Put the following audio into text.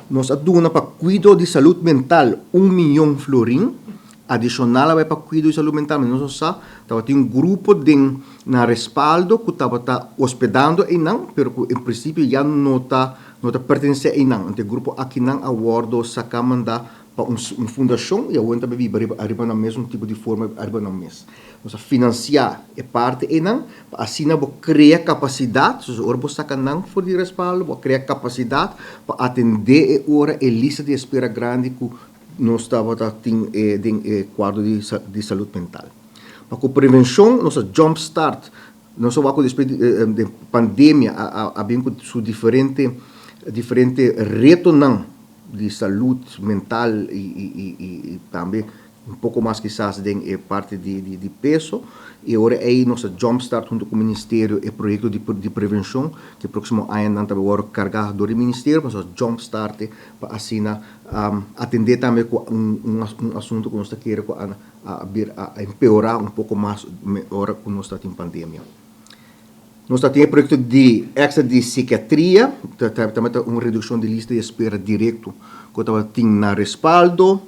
Nós aduna para cuidado de saúde mental 1 milhão florim, adicional vai para cuidado de saúde mental, mas nós só tem um grupo na respaldo que estava hospedando e não, pero em princípio já não está pertence a não, então grupo aqui não awardo sacamanda para uma fundação e agora também arriba no mesmo tipo de forma arriba no mês. Nós financiar é parte e não, assim não criar capacidade, os orbos sacam não for de respaldo, criar capacidade para atender a hora e lista de espera grande que nós estava em quadro de saúde mental. Para a prevenção, nossa jumpstart, nós vamos de pandemia, havendo su diferente reto não de saúde mental e também um pouco mais quizás de parte de peso e agora aí nossa jumpstart junto com o Ministério e projeto de prevenção que próximo ano não também vai carregar do Ministério mas jumpstart para assim atender também com um assunto que nós queremos a empeorar um pouco mais agora que nós estamos em pandemia. Nós temos um projeto de extra de psiquiatria, também uma redução de lista de espera direto, que estava na respaldo,